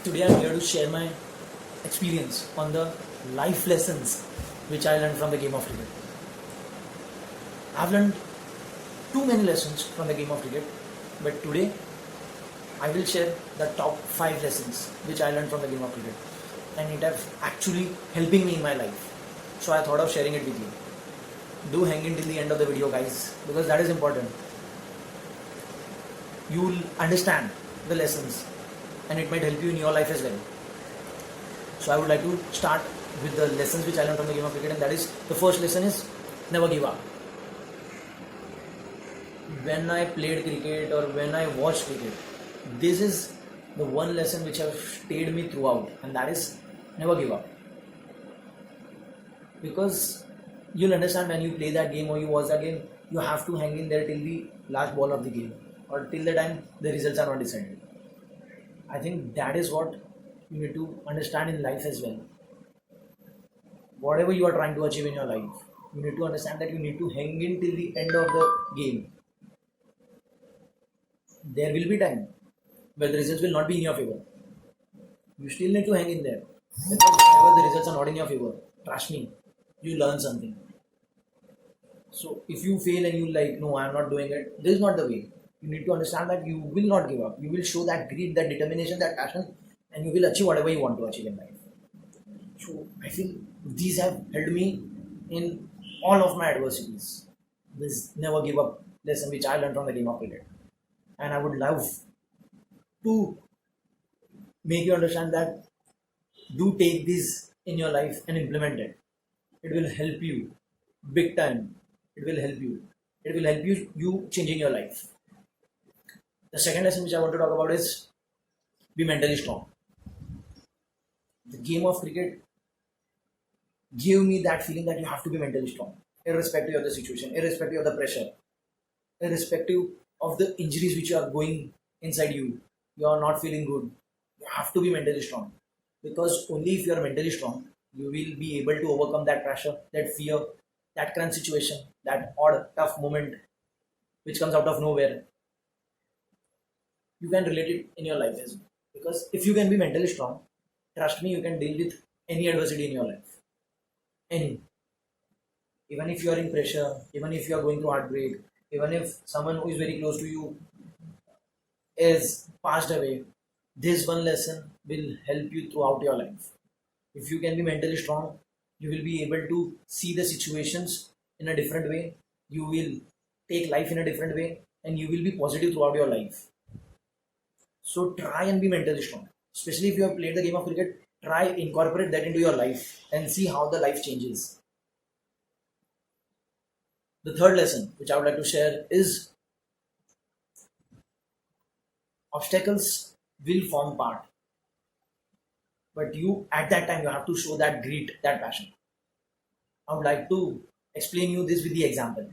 Today I'm here to share my experience on the life lessons which I learned from the game of cricket. I've learned too many lessons from the game of cricket, but today I will share the top 5 lessons which I learned from the game of cricket, and it have actually helping me in my life. So I thought of sharing it with you. Do hang in till the end of the video, guys, because that is important. You will understand the lessons and it might help you in your life as well. So I would like to start with the lessons which I learned from the game of cricket, and that is, the first lesson is never give up. When I played cricket or when I watched cricket, this is the one lesson which have stayed me throughout, and that is never give up. Because you'll understand when you play that game or you watch that game, you have to hang in there till the last ball of the game or till the time the results are not decided. I think that is what you need to understand in life as well. Whatever you are trying to achieve in your life, you need to understand that you need to hang in till the end of the game. There will be time where the results will not be in your favor. You still need to hang in there. Because whenever the results are not in your favor, trust me, you learn something. So if you fail and you like, no, I am not doing it, this is not the way. You need to understand that you will not give up. You will show that grit, that determination, that passion, and you will achieve whatever you want to achieve in life. So I feel these have helped me in all of my adversities. This never give up lesson which I learned from the game of cricket. And I would love to make you understand that do take this in your life and implement it. It will help you big time. It will help you. It will help you changing your life. The second lesson which I want to talk about is be mentally strong. The game of cricket gave me that feeling that you have to be mentally strong, irrespective of the situation, irrespective of the pressure, irrespective of the injuries which you are going inside you. You are not feeling good. You have to be mentally strong, because only if you are mentally strong, you will be able to overcome that pressure, that fear, that crunch situation, that odd, tough moment which comes out of nowhere. You can relate it in your life as well. Because if you can be mentally strong, trust me, you can deal with any adversity in your life. Any. Even if you are in pressure, even if you are going through heartbreak, even if someone who is very close to you is passed away, this one lesson will help you throughout your life. If you can be mentally strong, you will be able to see the situations in a different way. You will take life in a different way, and you will be positive throughout your life. So try and be mentally strong. Especially if you have played the game of cricket, try incorporate that into your life and see how the life changes. The third lesson which I would like to share is obstacles will form part. But you at that time you have to show that grit, that passion. I would like to explain you this with the example.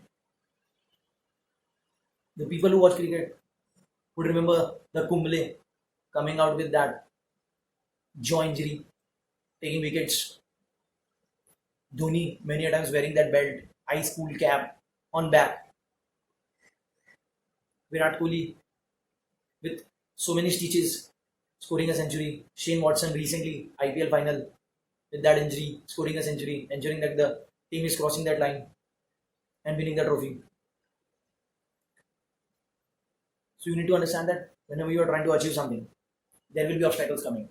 The people who watch cricket would remember the Kumble coming out with that jaw injury, taking wickets. Dhoni many a times wearing that belt, high school cap on back. Virat Kohli with so many stitches scoring a century. Shane Watson recently IPL final with that injury scoring a century, ensuring that the team is crossing that line and winning the trophy. So you need to understand that whenever you are trying to achieve something, there will be obstacles coming.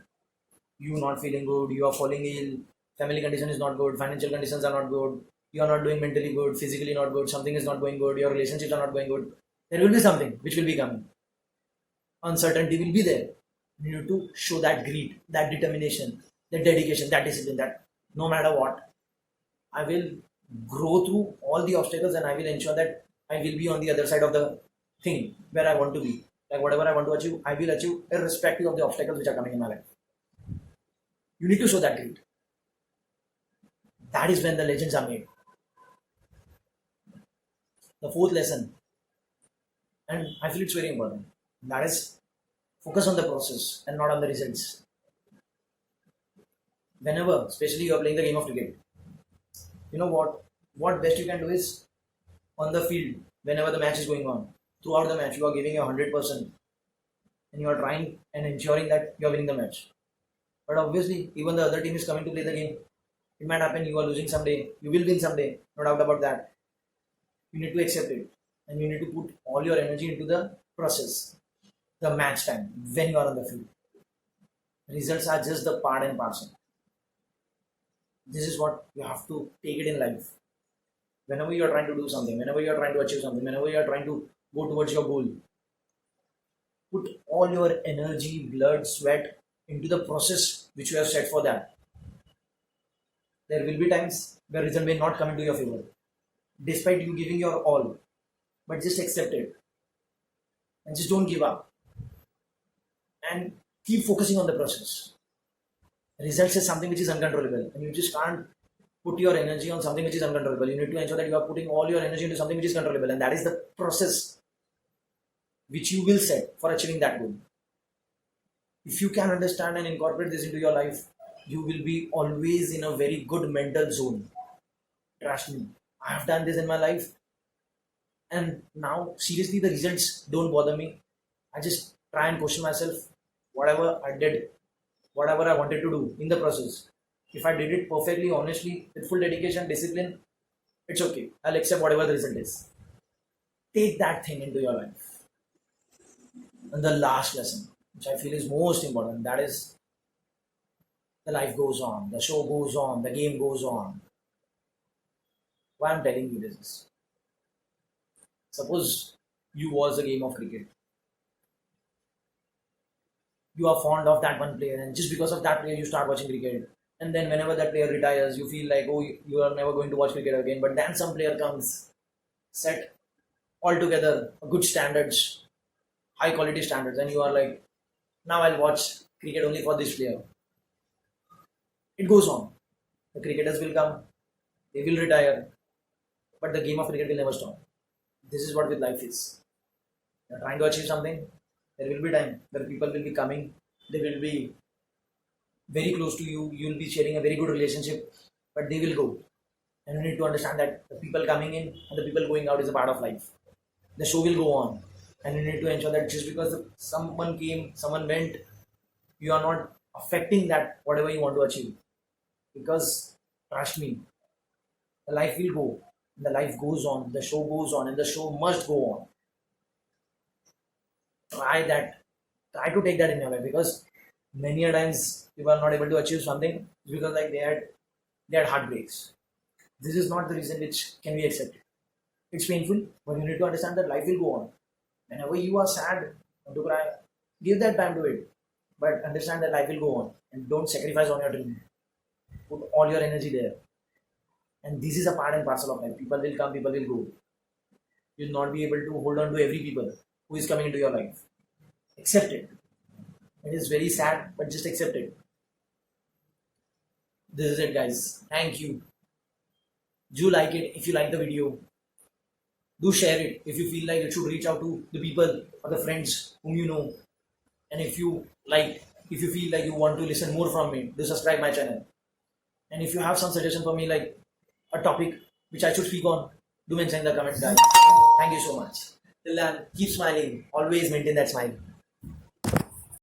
You not feeling good, you are falling ill, family condition is not good, financial conditions are not good, you are not doing mentally good, physically not good, something is not going good, your relationships are not going good. There will be something which will be coming. Uncertainty will be there. You need to show that grit, that determination, that dedication, that discipline, that no matter what, I will grow through all the obstacles and I will ensure that I will be on the other side of the thing where I want to be. Like whatever I want to achieve, I will achieve irrespective of the obstacles which are coming in my life. You need to show that grit. That is when the legends are made. The fourth lesson, and I feel it's very important, that is focus on the process and not on the results. Whenever, especially you are playing the game of cricket, you know what best you can do is on the field, whenever the match is going on, throughout the match, you are giving your 100% and you are trying and ensuring that you are winning the match. But obviously, even the other team is coming to play the game. It might happen you are losing someday, you will win someday, no doubt about that. You need to accept it and you need to put all your energy into the process, the match time, when you are on the field. Results are just the part and parcel. This is what you have to take it in life. Whenever you are trying to do something, whenever you are trying to achieve something, whenever you are trying to go towards your goal, put all your energy, blood, sweat into the process which you have set for that. There will be times where result may not come into your favor, despite you giving your all. But just accept it and just don't give up and keep focusing on the process. Results is something which is uncontrollable, and you just can't put your energy on something which is uncontrollable. You need to ensure that you are putting all your energy into something which is controllable, and that is the process which you will set for achieving that goal. If you can understand and incorporate this into your life, you will be always in a very good mental zone. Trust me, I have done this in my life, and now seriously, the results don't bother me. I just try and question myself, whatever I did, whatever I wanted to do in the process. If I did it perfectly, honestly, with full dedication, discipline, it's okay. I'll accept whatever the result is. Take that thing into your life. And the last lesson, which I feel is most important, that is the life goes on, the show goes on, the game goes on. Why I'm telling you this is, suppose you watch a game of cricket. You are fond of that one player, and just because of that player, you start watching cricket. And then whenever that player retires, you feel like, oh, you are never going to watch cricket again. But then some player comes, set altogether good standards, high quality standards, and you are like, now I'll watch cricket only for this player. It goes on. The cricketers will come, they will retire, but the game of cricket will never stop. This is what with life is. You're trying to achieve something, there will be time where people will be coming, they will be very close to you, you will be sharing a very good relationship, but they will go. And you need to understand that the people coming in and the people going out is a part of life. The show will go on, and you need to ensure that just because someone came, someone went, you are not affecting that whatever you want to achieve. Because trust me, the life will go, the life goes on, the show goes on, and the show must go on. Try that, try to take that in your life, because many a times people are not able to achieve something because like they had heartbreaks. This is not the reason which can be accepted. It's painful, but you need to understand that life will go on. Whenever you are sad, want to cry, give that time to it. But understand that life will go on, and don't sacrifice on your dream. Put all your energy there. And this is a part and parcel of life. People will come, people will go. You'll not be able to hold on to every people who is coming into your life. Accept it. It is very sad, but just accept it. This is it, guys. Thank you. Do like it if you like the video. Do share it if you feel like it should reach out to the people or the friends whom you know. And if you feel like you want to listen more from me, do subscribe my channel. And if you have some suggestion for me, like a topic which I should speak on, do mention in the comments, guys. Thank you so much. Till then, keep smiling. Always maintain that smile.